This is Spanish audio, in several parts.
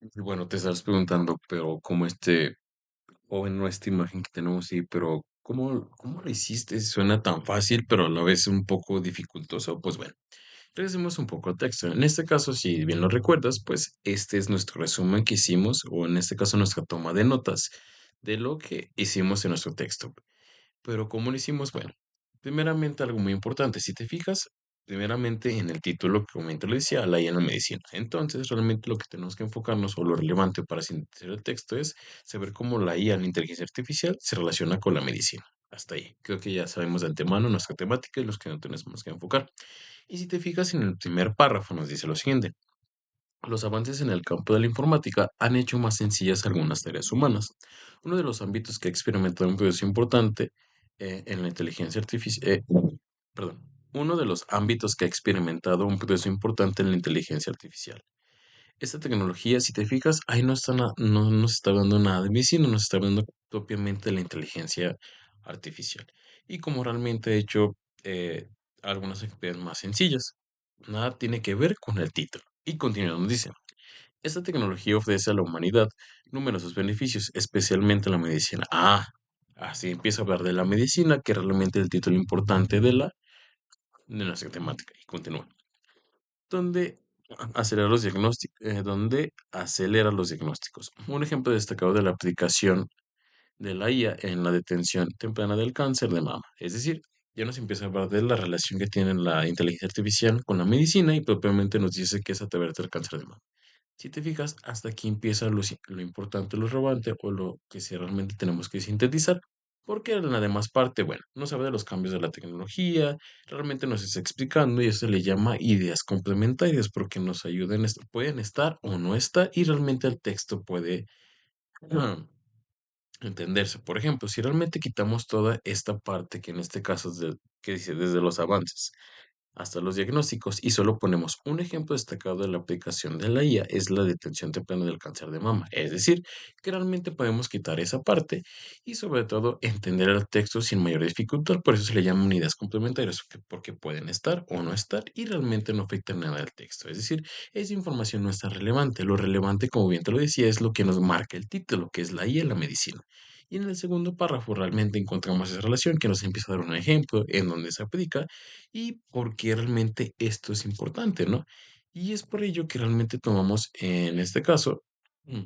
Y bueno, te estás preguntando, pero como o en nuestra imagen que tenemos, sí, pero ¿cómo lo hiciste? Suena tan fácil, pero a la vez un poco dificultoso. Pues bueno, regresemos un poco al texto. En este caso, si bien lo recuerdas, pues este es nuestro resumen que hicimos, o en este caso nuestra toma de notas de lo que hicimos en nuestro texto. Pero ¿cómo lo hicimos? Bueno, primeramente algo muy importante, si te fijas, primeramente en el título, que como te lo decía, la IA en la medicina. Entonces, realmente lo que tenemos que enfocarnos o lo relevante para sintetizar el texto es saber cómo la IA, la inteligencia artificial, se relaciona con la medicina. Hasta ahí. Creo que ya sabemos de antemano nuestra temática y los que no tenemos que enfocar. Y si te fijas en el primer párrafo, nos dice lo siguiente. Los avances en el campo de la informática han hecho más sencillas algunas tareas humanas. Uno de los ámbitos que ha experimentado un progreso importante en la inteligencia artificial, perdón, uno de los ámbitos que ha experimentado un progreso importante en la inteligencia artificial. Esta tecnología, si te fijas, ahí no nos está hablando nada de medicina, nos está hablando propiamente de la inteligencia artificial. Y como realmente he hecho eh, algunas experiencias más sencillas, nada tiene que ver con el título. Y continuamos, dice. Esta tecnología ofrece a la humanidad numerosos beneficios, especialmente en la medicina. Así empieza a hablar de la medicina, que realmente es el título importante de nuestra temática. Y continúa. Donde donde acelera los diagnósticos. Un ejemplo destacado de la aplicación de la IA en la detención temprana del cáncer de mama. Es decir, ya nos empieza a hablar de la relación que tiene la inteligencia artificial con la medicina y propiamente nos dice que es a través del cáncer de mama. Si te fijas, hasta aquí empieza lo importante, lo relevante o lo que sí realmente tenemos que sintetizar. Porque en la demás parte, bueno, nos habla de los cambios de la tecnología, realmente nos está explicando y eso se le llama ideas complementarias porque nos ayudan, pueden estar o no estar y realmente el texto puede ah, entenderse. Por ejemplo, si realmente quitamos toda esta parte que en este caso que dice desde los avances hasta los diagnósticos y solo ponemos un ejemplo destacado de la aplicación de la IA es la detención temprana del cáncer de mama. Es decir, que realmente podemos quitar esa parte y sobre todo entender el texto sin mayor dificultad. Por eso se le llaman unidades complementarias, porque pueden estar o no estar y realmente no afectan nada al texto. Es decir, esa información no está relevante. Lo relevante, como bien te lo decía, es lo que nos marca el título, que es la IA en la medicina. Y en el segundo párrafo realmente encontramos esa relación que nos empieza a dar un ejemplo en donde se aplica y por qué realmente esto es importante, ¿no? Y es por ello que realmente tomamos, en este caso, mm,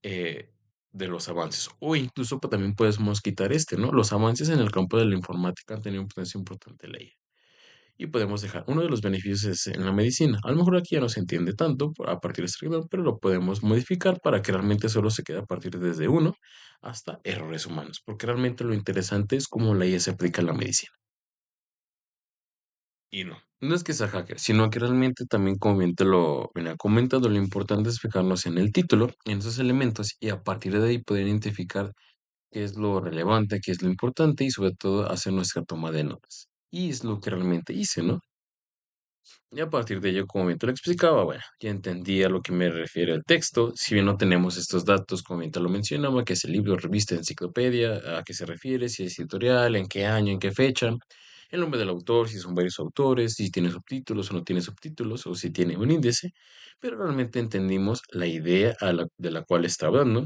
eh, de los avances, o incluso también podemos quitar ¿no? Los avances en el campo de la informática han tenido un potencia importante en la IA. Y podemos dejar, uno de los beneficios es en la medicina. A lo mejor aquí ya no se entiende tanto a partir de este renglón, pero lo podemos modificar para que realmente solo se quede a partir desde uno hasta errores humanos, porque realmente lo interesante es cómo la IA se aplica en la medicina. Y no es que sea hacker, sino que realmente también, como bien te lo venía comentando, lo importante es fijarnos en el título, en esos elementos, y a partir de ahí poder identificar qué es lo relevante, qué es lo importante, y sobre todo hacer nuestra toma de notas. Y es lo que realmente hice, ¿no? Y a partir de ello, como bien te lo explicaba, bueno, ya entendí a lo que me refiere el texto. Si bien no tenemos estos datos, como bien te lo mencionaba, que es el libro, revista, enciclopedia, a qué se refiere, si es editorial, en qué año, en qué fecha, el nombre del autor, si son varios autores, si tiene subtítulos o no tiene subtítulos, o si tiene un índice, pero realmente entendimos la idea de la cual está hablando.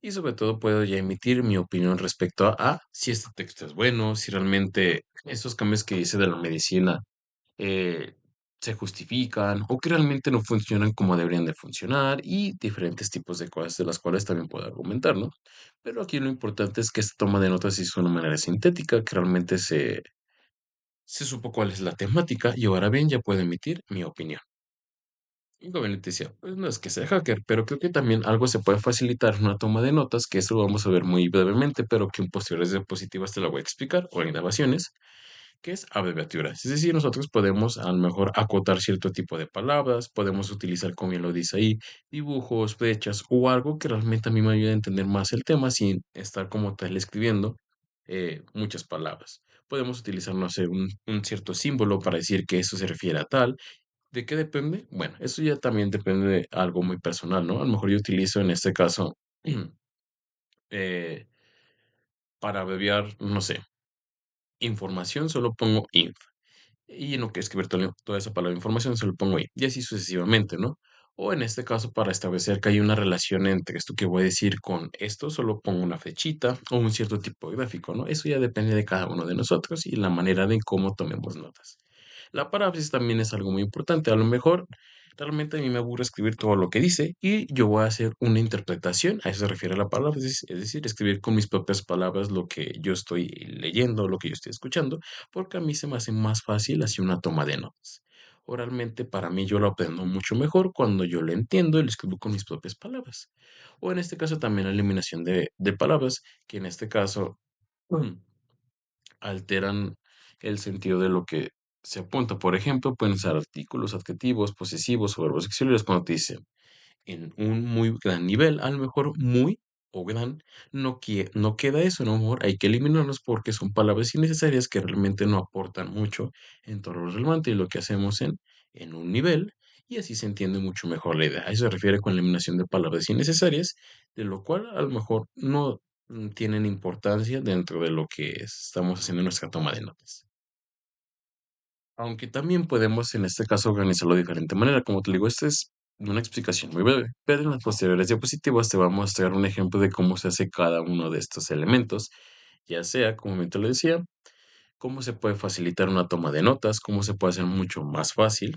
Y sobre todo puedo ya emitir mi opinión respecto a si este texto es bueno, si realmente esos cambios que dice de la medicina eh, se justifican o que realmente no funcionan como deberían de funcionar y diferentes tipos de cosas de las cuales también puedo argumentar, ¿no? Pero aquí lo importante es que esta toma de notas se hizo de una manera sintética, que realmente se supo cuál es la temática y ahora bien ya puedo emitir mi opinión. Y como bien te decía, pues no es que sea hacker, pero creo que también algo se puede facilitar en una toma de notas, que eso lo vamos a ver muy brevemente, pero que en posteriores diapositivas te lo voy a explicar o en grabaciones que es abreviaturas. Es decir, nosotros podemos a lo mejor acotar cierto tipo de palabras, podemos utilizar, como bien lo dice ahí, dibujos, flechas o algo que realmente a mí me ayude a entender más el tema sin estar como tal escribiendo muchas palabras. Podemos utilizar, no sé, un cierto símbolo para decir que eso se refiere a tal. ¿De qué depende? Bueno, eso ya también depende de algo muy personal, ¿no? A lo mejor yo utilizo en este caso eh, para abreviar, no sé, información, solo pongo inf. Y no quiero escribir toda esa palabra de información, se lo pongo ahí. Y así sucesivamente, ¿no? O en este caso, para establecer que hay una relación entre esto que voy a decir con esto, solo pongo una flechita o un cierto tipo de gráfico, ¿no? Eso ya depende de cada uno de nosotros y la manera de cómo tomemos notas. La paráfrasis también es algo muy importante. A lo mejor realmente a mí me aburre escribir todo lo que dice y yo voy a hacer una interpretación. A eso se refiere la paráfrasis, es decir, escribir con mis propias palabras lo que yo estoy leyendo, lo que yo estoy escuchando, porque a mí se me hace más fácil así una toma de notas. Oralmente, para mí, yo lo aprendo mucho mejor cuando yo lo entiendo y lo escribo con mis propias palabras. O en este caso también la eliminación de palabras, que en este caso alteran el sentido de lo que se apunta. Por ejemplo, pueden ser artículos, adjetivos, posesivos o verbos auxiliares cuando te dicen en un muy gran nivel, a lo mejor muy o gran, no queda eso, ¿no? Amor? Hay que eliminarlos porque son palabras innecesarias que realmente no aportan mucho en todo lo relevante y lo que hacemos en un nivel y así se entiende mucho mejor la idea. A eso se refiere con la eliminación de palabras innecesarias, de lo cual a lo mejor no tienen importancia dentro de lo que estamos haciendo en nuestra toma de notas. Aunque también podemos, en este caso, organizarlo de diferente manera. Como te digo, esta es una explicación muy breve, pero en las posteriores diapositivas te va a mostrar un ejemplo de cómo se hace cada uno de estos elementos, ya sea, como te lo decía, cómo se puede facilitar una toma de notas, cómo se puede hacer mucho más fácil.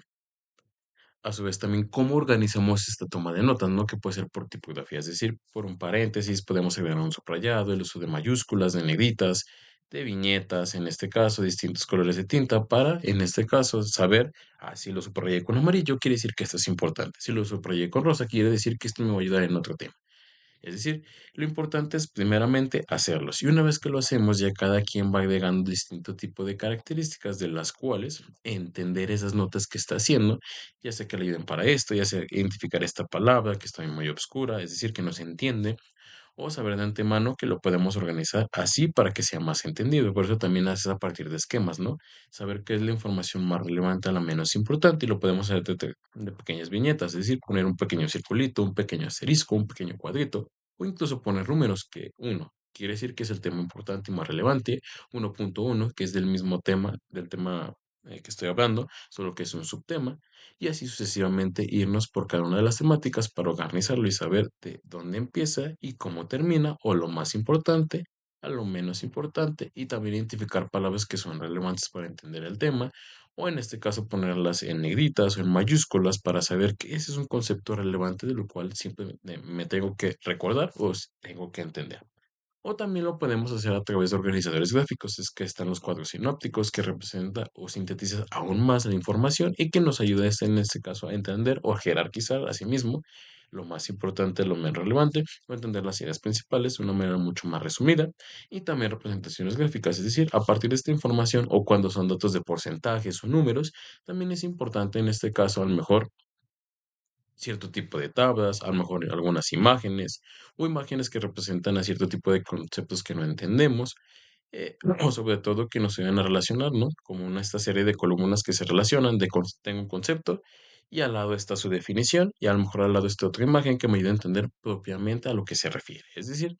A su vez, también cómo organizamos esta toma de notas, ¿no? Que puede ser por tipografía, es decir, por un paréntesis, podemos agregar un subrayado, el uso de mayúsculas, de negritas, de viñetas, en este caso, distintos colores de tinta para, en este caso, saber, si lo subrayé con amarillo, quiere decir que esto es importante. Si lo subrayé con rosa, quiere decir que esto me va a ayudar en otro tema. Es decir, lo importante es primeramente hacerlos. Y una vez que lo hacemos, ya cada quien va agregando distinto tipo de características de las cuales entender esas notas que está haciendo, ya sea que le ayuden para esto, ya sea identificar esta palabra que está muy obscura, es decir, que no se entiende, o saber de antemano que lo podemos organizar así para que sea más entendido. Por eso también haces a partir de esquemas, ¿no? Saber qué es la información más relevante a la menos importante y lo podemos hacer de pequeñas viñetas, es decir, poner un pequeño circulito, un pequeño asterisco, un pequeño cuadrito o incluso poner números que uno quiere decir que es el tema importante y más relevante, 1.1 que es del mismo tema, del tema que estoy hablando, solo que es un subtema, y así sucesivamente irnos por cada una de las temáticas para organizarlo y saber de dónde empieza y cómo termina, o lo más importante a lo menos importante, y también identificar palabras que son relevantes para entender el tema, o en este caso ponerlas en negritas o en mayúsculas para saber que ese es un concepto relevante de lo cual simplemente me tengo que recordar o tengo que entender. O también lo podemos hacer a través de organizadores gráficos, es que están los cuadros sinópticos que representa o sintetiza aún más la información y que nos ayuda en este caso a entender o jerarquizar a sí mismo lo más importante, lo menos relevante, o entender las ideas principales de una manera mucho más resumida, y también representaciones gráficas, es decir, a partir de esta información o cuando son datos de porcentajes o números, también es importante en este caso a lo mejor cierto tipo de tablas, a lo mejor algunas imágenes o imágenes que representan a cierto tipo de conceptos que no entendemos, o sobre todo que nos ayudan a relacionar, ¿no? Como esta serie de columnas que se relacionan, tengo un concepto y al lado está su definición y a lo mejor al lado está otra imagen que me ayuda a entender propiamente a lo que se refiere. Es decir,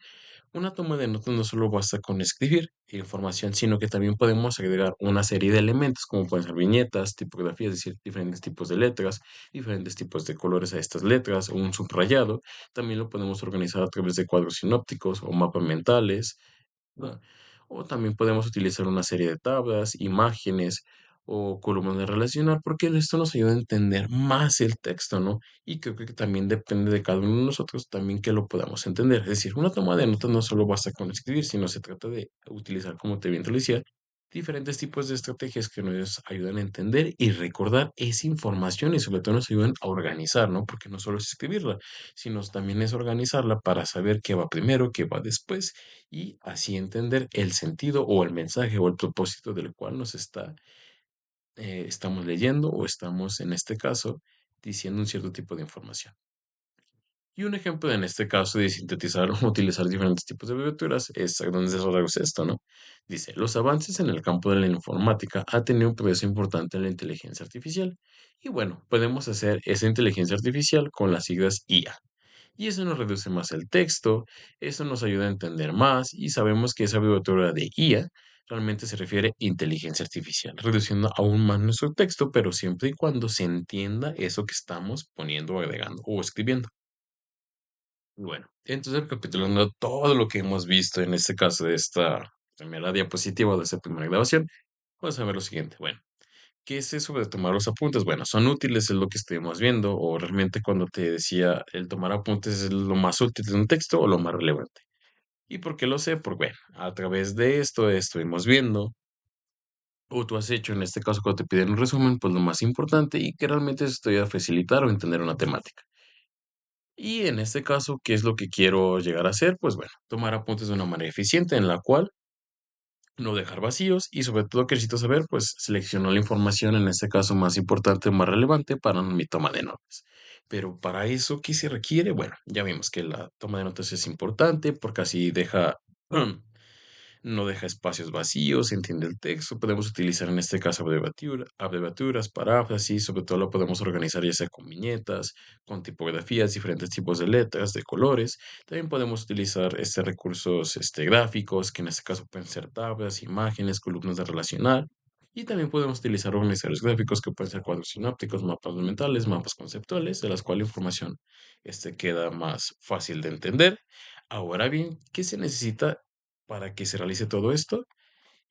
una toma de notas no solo basta con escribir información, sino que también podemos agregar una serie de elementos, como pueden ser viñetas, tipografías, es decir, diferentes tipos de letras, diferentes tipos de colores a estas letras, o un subrayado. También lo podemos organizar a través de cuadros sinópticos o mapas mentales, ¿no? O también podemos utilizar una serie de tablas, imágenes o columnas de relacionar, porque esto nos ayuda a entender más el texto, ¿no? Y creo que también depende de cada uno de nosotros también que lo podamos entender. Es decir, una toma de notas no solo basta con escribir, sino se trata de utilizar, como te bien te lo decía, diferentes tipos de estrategias que nos ayudan a entender y recordar esa información y sobre todo nos ayudan a organizar, ¿no? Porque no solo es escribirla, sino también es organizarla para saber qué va primero, qué va después y así entender el sentido o el mensaje o el propósito del cual estamos leyendo o estamos, en este caso, diciendo un cierto tipo de información. Y un ejemplo en este caso de sintetizar o utilizar diferentes tipos de abreviaturas es donde desarrolla esto, ¿no? Dice, los avances en el campo de la informática han tenido un progreso importante en la inteligencia artificial. Y bueno, podemos hacer esa inteligencia artificial con las siglas IA. Y eso nos reduce más el texto, eso nos ayuda a entender más y sabemos que esa abreviatura de IA realmente se refiere a inteligencia artificial, reduciendo aún más nuestro texto, pero siempre y cuando se entienda eso que estamos poniendo, agregando o escribiendo. Bueno, entonces recapitulando todo lo que hemos visto en este caso de esta primera diapositiva o de esta primera grabación, vamos a ver lo siguiente. Bueno, ¿qué es eso de tomar los apuntes? Bueno, son útiles, es lo que estuvimos viendo, o realmente cuando te decía el tomar apuntes es lo más útil de un texto o lo más relevante. ¿Y por qué lo sé? Porque, bueno, a través de esto estuvimos viendo, o tú has hecho en este caso cuando te piden un resumen, pues lo más importante y que realmente es estudiar, facilitar o entender una temática. Y en este caso, ¿qué es lo que quiero llegar a hacer? Pues bueno, tomar apuntes de una manera eficiente en la cual no dejar vacíos y sobre todo que necesito saber, pues seleccionar la información, en este caso más importante o más relevante para mi toma de notas. Pero para eso, ¿qué se requiere? Bueno, ya vimos que la toma de notas es importante porque así deja no deja espacios vacíos, entiende el texto. Podemos utilizar en este caso abreviaturas, paráfrasis, sobre todo lo podemos organizar ya sea con viñetas, con tipografías, diferentes tipos de letras, de colores. También podemos utilizar recursos gráficos, que en este caso pueden ser tablas, imágenes, columnas de relacionar. Y también podemos utilizar organizadores gráficos que pueden ser cuadros sinápticos, mapas mentales, mapas conceptuales, de las cuales la información queda más fácil de entender. Ahora bien, ¿qué se necesita para que se realice todo esto?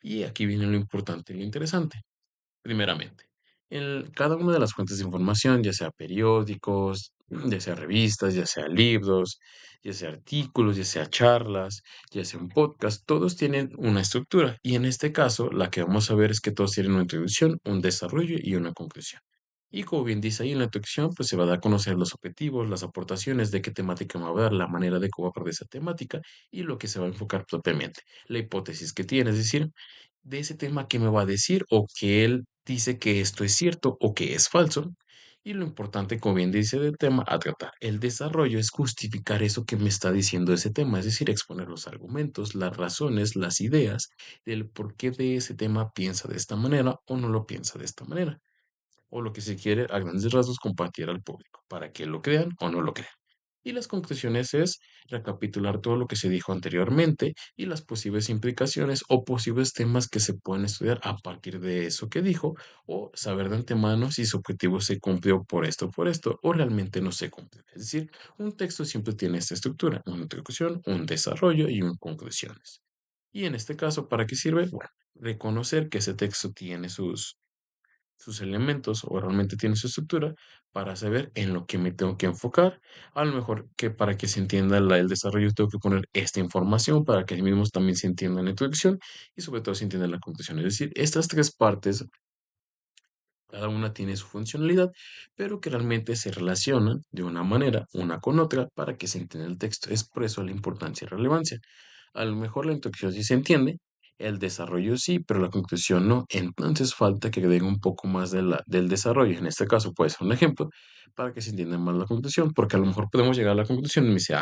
Y aquí viene lo importante y lo interesante. Primeramente, en cada una de las fuentes de información, ya sea periódicos, ya sea revistas, ya sea libros, ya sea artículos, ya sea charlas, ya sea un podcast, todos tienen una estructura. Y en este caso, la que vamos a ver es que todos tienen una introducción, un desarrollo y una conclusión. Y como bien dice ahí en la introducción, pues se va a dar a conocer los objetivos, las aportaciones, de qué temática va a hablar, la manera de cómo abordar esa temática y lo que se va a enfocar propiamente, la hipótesis que tiene, es decir, de ese tema que me va a decir o que él dice que esto es cierto o que es falso. Y lo importante, como bien dice del tema a tratar, el desarrollo es justificar eso que me está diciendo ese tema, es decir, exponer los argumentos, las razones, las ideas del por qué de ese tema piensa de esta manera o no lo piensa de esta manera o lo que se quiere a grandes rasgos compartir al público, para que lo crean o no lo crean. Y las conclusiones es recapitular todo lo que se dijo anteriormente y las posibles implicaciones o posibles temas que se pueden estudiar a partir de eso que dijo o saber de antemano si su objetivo se cumplió por esto o realmente no se cumplió. Es decir, un texto siempre tiene esta estructura, una introducción, un desarrollo y un conclusiones. Y en este caso, ¿para qué sirve? Bueno, reconocer que ese texto tiene sus elementos o realmente tiene su estructura para saber en lo que me tengo que enfocar. A lo mejor que para que se entienda el desarrollo tengo que poner esta información para que mismo también se entienda la introducción y sobre todo se entienda la conclusión. Es decir, estas tres partes, cada una tiene su funcionalidad, pero que realmente se relacionan de una manera una con otra para que se entienda el texto. Es por eso la importancia y relevancia. A lo mejor la introducción sí se entiende, el desarrollo sí, pero la conclusión no. Entonces falta que agregue un poco más del desarrollo. En este caso puede ser un ejemplo para que se entienda más la conclusión, porque a lo mejor podemos llegar a la conclusión y me dice,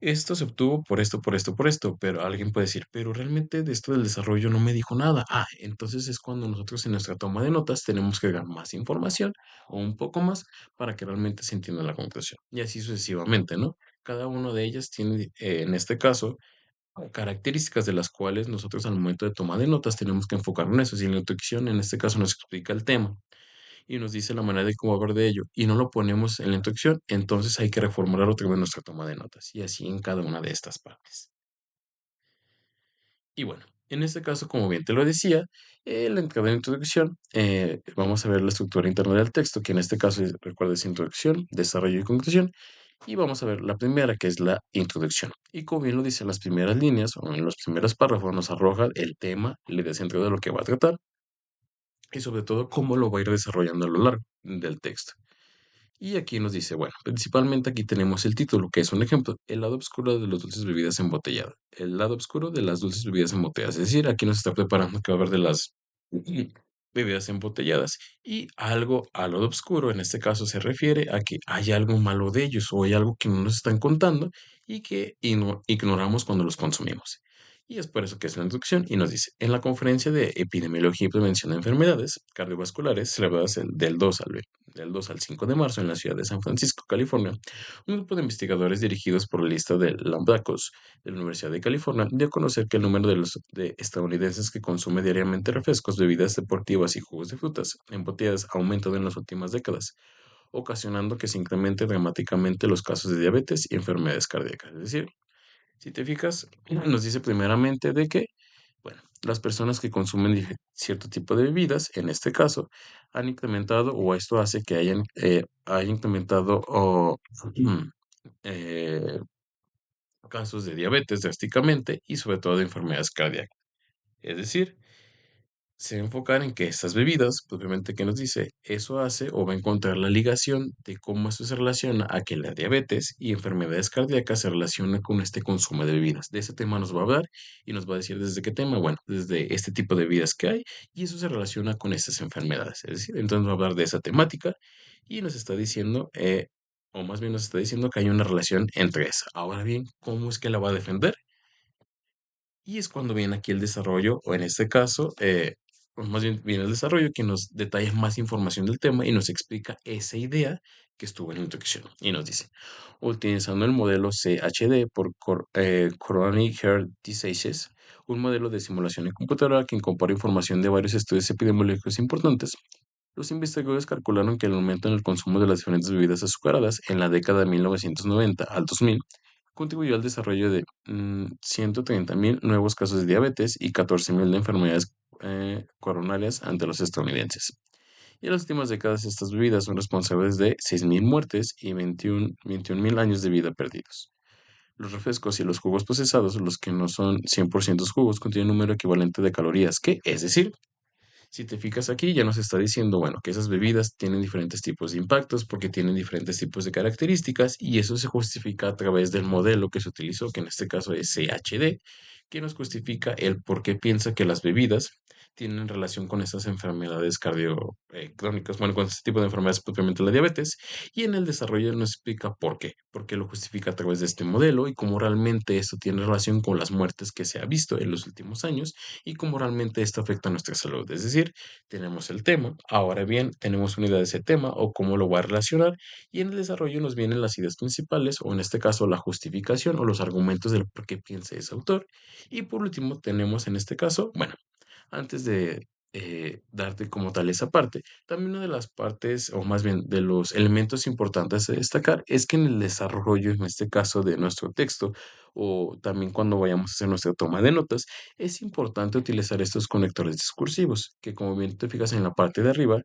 esto se obtuvo por esto, por esto, por esto, pero alguien puede decir, pero realmente de esto del desarrollo no me dijo nada. Entonces es cuando nosotros en nuestra toma de notas tenemos que dar más información o un poco más para que realmente se entienda la conclusión. Y así sucesivamente, ¿no? Cada una de ellas tiene, en este caso, características de las cuales nosotros al momento de toma de notas tenemos que enfocarnos en eso. Si la introducción en este caso nos explica el tema y nos dice la manera de cómo hablar de ello y no lo ponemos en la introducción, entonces hay que reformular otra vez nuestra toma de notas y así en cada una de estas partes. Y bueno, en este caso, como bien te lo decía, la entrada de introducción, vamos a ver la estructura interna del texto, que en este caso, recuerda, es introducción, desarrollo y conclusión. Y vamos a ver la primera, que es la introducción. Y como bien lo dice, en las primeras líneas o en los primeros párrafos nos arroja el tema, la idea central de lo que va a tratar y sobre todo cómo lo va a ir desarrollando a lo largo del texto. Y aquí nos dice, bueno, principalmente aquí tenemos el título, que es un ejemplo, el lado oscuro de las dulces bebidas embotelladas. El lado oscuro de las dulces bebidas embotelladas. Es decir, aquí nos está preparando que va a haber de las bebidas embotelladas. Y algo al lado oscuro, en este caso, se refiere a que hay algo malo de ellos o hay algo que no nos están contando y que ignoramos cuando los consumimos. Y es por eso que es la introducción y nos dice, en la conferencia de epidemiología y prevención de enfermedades cardiovasculares celebradas del 2 al 5 de marzo en la ciudad de San Francisco, California, un grupo de investigadores dirigidos por la lista de Lambdacos de la Universidad de California dio a conocer que el número de estadounidenses que consume diariamente refrescos, bebidas deportivas y jugos de frutas embotelladas ha aumentado en las últimas décadas, ocasionando que se incremente dramáticamente los casos de diabetes y enfermedades cardíacas. Es decir, si te fijas, nos dice primeramente de que, bueno, las personas que consumen cierto tipo de bebidas, en este caso, han incrementado o esto hace que haya incrementado eh, casos de diabetes drásticamente y sobre todo de enfermedades cardíacas. Es decir, se va a enfocar en que estas bebidas, propiamente que nos dice, eso hace o va a encontrar la ligación de cómo esto se relaciona a que la diabetes y enfermedades cardíacas se relacionan con este consumo de bebidas. De ese tema nos va a hablar y nos va a decir desde qué tema, bueno, desde este tipo de bebidas que hay y eso se relaciona con estas enfermedades. Es decir, entonces va a hablar de esa temática y nos está diciendo, o más bien nos está diciendo que hay una relación entre esa. Ahora bien, ¿cómo es que la va a defender? Y es cuando viene aquí el desarrollo, o en este caso, pues más bien viene el desarrollo que nos detalla más información del tema y nos explica esa idea que estuvo en la introducción. Y nos dice, utilizando el modelo CHD por Coronary Heart Diseases, un modelo de simulación en computadora que incorpora información de varios estudios epidemiológicos importantes, los investigadores calcularon que el aumento en el consumo de las diferentes bebidas azucaradas en la década de 1990 al 2000 contribuyó al desarrollo de 130.000 nuevos casos de diabetes y 14.000 de enfermedades coronarias ante los estadounidenses. Y en las últimas décadas estas bebidas son responsables de 6.000 muertes y 21.000 años de vida perdidos. Los refrescos y los jugos procesados, los que no son 100% jugos, contienen un número equivalente de calorías que, es decir, si te fijas aquí, ya nos está diciendo, bueno, que esas bebidas tienen diferentes tipos de impactos porque tienen diferentes tipos de características y eso se justifica a través del modelo que se utilizó, que en este caso es CHD, que nos justifica el por qué piensa que las bebidas tienen relación con estas enfermedades crónicas, bueno, con este tipo de enfermedades, propiamente la diabetes, y en el desarrollo nos explica por qué lo justifica a través de este modelo y cómo realmente esto tiene relación con las muertes que se ha visto en los últimos años y cómo realmente esto afecta a nuestra salud. Es decir, tenemos el tema, ahora bien, tenemos una idea de ese tema o cómo lo va a relacionar y en el desarrollo nos vienen las ideas principales o en este caso la justificación o los argumentos del por qué piensa ese autor. Y por último tenemos en este caso, bueno, antes de darte como tal esa parte, también una de las partes, o más bien de los elementos importantes a destacar, es que en el desarrollo, en este caso de nuestro texto, o también cuando vayamos a hacer nuestra toma de notas, es importante utilizar estos conectores discursivos, que como bien te fijas en la parte de arriba,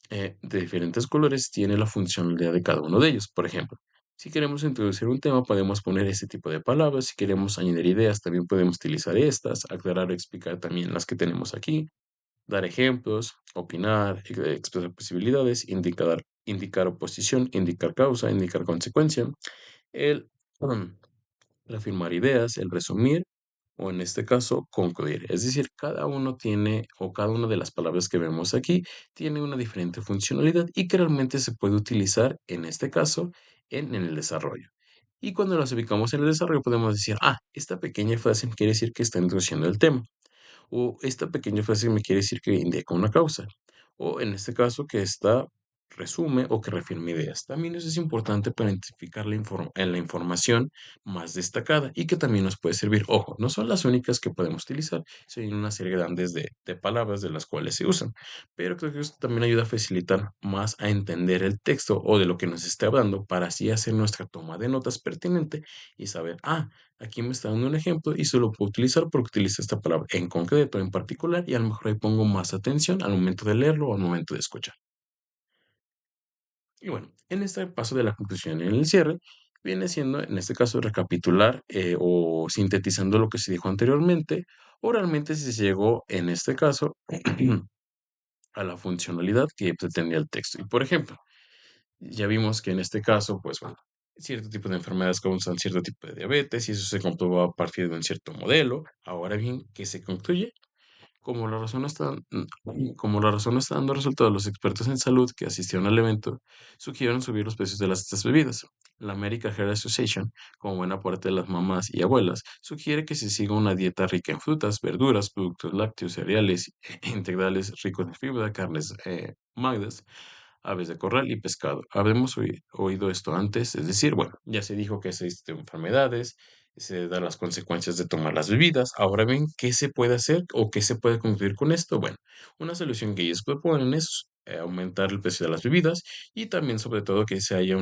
de diferentes colores, tiene la funcionalidad de cada uno de ellos. Por ejemplo, si queremos introducir un tema, podemos poner este tipo de palabras. Si queremos añadir ideas, también podemos utilizar estas, aclarar o explicar también las que tenemos aquí, dar ejemplos, opinar, expresar posibilidades, indicar oposición, indicar causa, indicar consecuencia, el reafirmar ideas, el resumir o en este caso concluir. Es decir, cada uno tiene o cada una de las palabras que vemos aquí tiene una diferente funcionalidad y que realmente se puede utilizar en este caso en el desarrollo. Y cuando las ubicamos en el desarrollo podemos decir, esta pequeña frase quiere decir que está introduciendo el tema o esta pequeña frase me quiere decir que indica una causa, o en este caso que esta resume o que reafirma ideas. También eso es importante para identificar la información más destacada y que también nos puede servir. Ojo, no son las únicas que podemos utilizar, sino hay una serie grandes de palabras de las cuales se usan, pero creo que esto también ayuda a facilitar más a entender el texto o de lo que nos esté hablando para así hacer nuestra toma de notas pertinente y saber, aquí me está dando un ejemplo y solo puedo utilizar porque utiliza esta palabra en concreto, en particular, y a lo mejor ahí pongo más atención al momento de leerlo o al momento de escuchar. Y bueno, en este paso de la conclusión y en el cierre, viene siendo, en este caso, recapitular o sintetizando lo que se dijo anteriormente, o realmente si se llegó, en este caso, a la funcionalidad que pretendía el texto. Y por ejemplo, ya vimos que en este caso, pues bueno, cierto tipo de enfermedades causan cierto tipo de diabetes y eso se comprobó a partir de un cierto modelo. Ahora bien, ¿qué se concluye? Como la razón no está dando resultados, los expertos en salud que asistieron al evento sugirieron subir los precios de estas bebidas. La American Heart Association, como buena parte de las mamás y abuelas, sugiere que se siga una dieta rica en frutas, verduras, productos lácteos, cereales integrales ricos en fibra, carnes magras, aves de corral y pescado. Habemos oído esto antes, es decir, bueno, ya se dijo que existen enfermedades, se dan las consecuencias de tomar las bebidas. Ahora bien, ¿qué se puede hacer o qué se puede concluir con esto? Bueno, una solución que ellos proponen es aumentar el precio de las bebidas y también, sobre todo, que se haya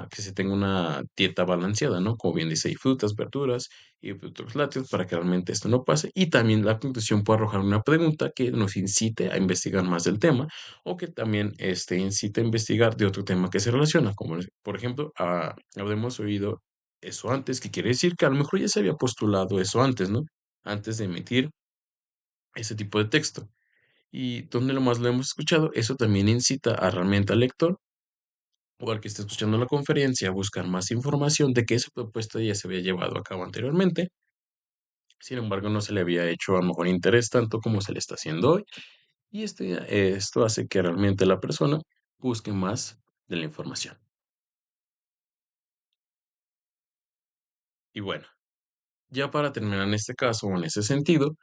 que se tenga una dieta balanceada, ¿no? Como bien dice, hay frutas, verduras y productos lácteos para que realmente esto no pase. Y también la conclusión puede arrojar una pregunta que nos incite a investigar más del tema o que también incite a investigar de otro tema que se relaciona, como por ejemplo, habremos oído eso antes, que quiere decir que a lo mejor ya se había postulado eso antes, ¿no? Antes de emitir ese tipo de texto. Y donde lo más lo hemos escuchado, eso también incita a realmente al lector o al que esté escuchando la conferencia a buscar más información de que esa propuesta ya se había llevado a cabo anteriormente. Sin embargo, no se le había hecho a lo mejor interés tanto como se le está haciendo hoy. Y esto hace que realmente la persona busque más de la información. Y bueno, ya para terminar en este caso o en ese sentido,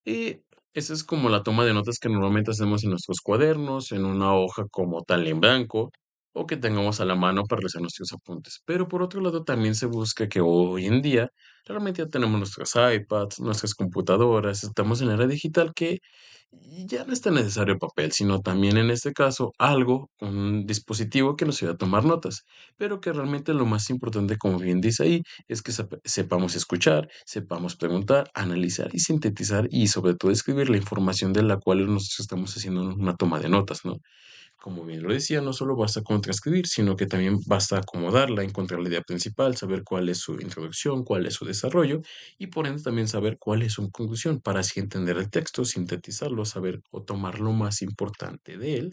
Y esa es como la toma de notas que normalmente hacemos en nuestros cuadernos, en una hoja como tal en blanco, o que tengamos a la mano para realizar nuestros apuntes. Pero por otro lado, también se busca que hoy en día realmente ya tenemos nuestros iPads, nuestras computadoras, estamos en la era digital que ya no es tan necesario el papel, sino también en este caso algo, un dispositivo que nos ayude a tomar notas, pero que realmente lo más importante, como bien dice ahí, es que sepamos escuchar, sepamos preguntar, analizar y sintetizar y sobre todo escribir la información de la cual nosotros estamos haciendo una toma de notas, ¿no? Como bien lo decía, no solo basta con transcribir, sino que también basta acomodarla, encontrar la idea principal, saber cuál es su introducción, cuál es su desarrollo y por ende también saber cuál es su conclusión para así entender el texto, sintetizarlo, saber o tomar lo más importante de él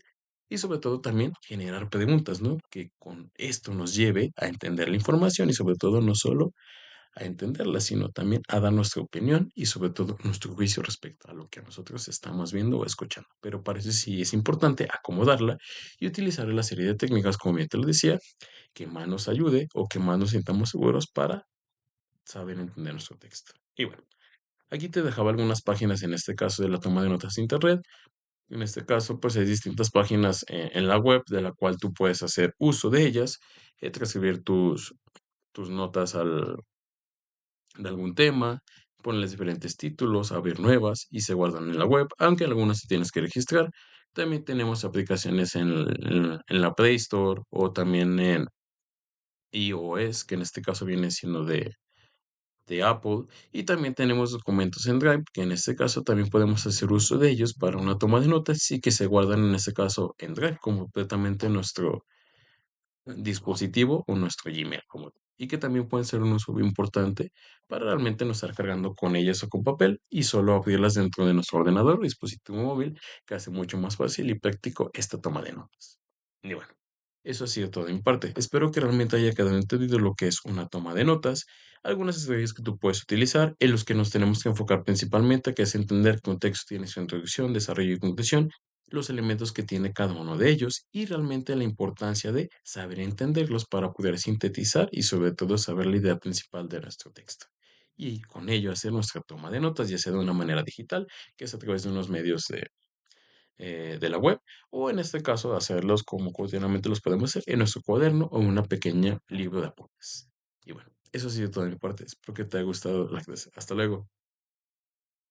y sobre todo también generar preguntas, ¿no? Que con esto nos lleve a entender la información y sobre todo no solo a entenderla, sino también a dar nuestra opinión y sobre todo nuestro juicio respecto a lo que nosotros estamos viendo o escuchando. Pero para eso sí es importante acomodarla y utilizar la serie de técnicas, como bien te lo decía, que más nos ayude o que más nos sintamos seguros para saber entender nuestro texto. Y bueno, aquí te dejaba algunas páginas en este caso de la toma de notas de Internet. En este caso, pues hay distintas páginas en la web de la cual tú puedes hacer uso de ellas, transcribir tus notas de algún tema, ponerles diferentes títulos, abrir nuevas y se guardan en la web, aunque algunas se tienes que registrar. También tenemos aplicaciones en la Play Store o también en iOS, que en este caso viene siendo de Apple. Y también tenemos documentos en Drive, que en este caso también podemos hacer uso de ellos para una toma de notas y que se guardan en este caso en Drive, completamente nuestro dispositivo o nuestro Gmail y que también pueden ser un uso importante para realmente no estar cargando con ellas o con papel y solo abrirlas dentro de nuestro ordenador o dispositivo móvil, que hace mucho más fácil y práctico esta toma de notas. Y bueno, eso ha sido todo de mi parte. Espero que realmente haya quedado entendido lo que es una toma de notas, algunas estrategias que tú puedes utilizar, en los que nos tenemos que enfocar principalmente, que es entender que un texto tiene su introducción, desarrollo y conclusión, los elementos que tiene cada uno de ellos y realmente la importancia de saber entenderlos para poder sintetizar y sobre todo saber la idea principal de nuestro texto. Y con ello hacer nuestra toma de notas, ya sea de una manera digital, que es a través de unos medios de la web, o en este caso hacerlos como cotidianamente los podemos hacer en nuestro cuaderno o en una pequeña libro de apuntes. Y bueno, eso ha sido todo de mi parte. Espero que te haya gustado la clase. Hasta luego.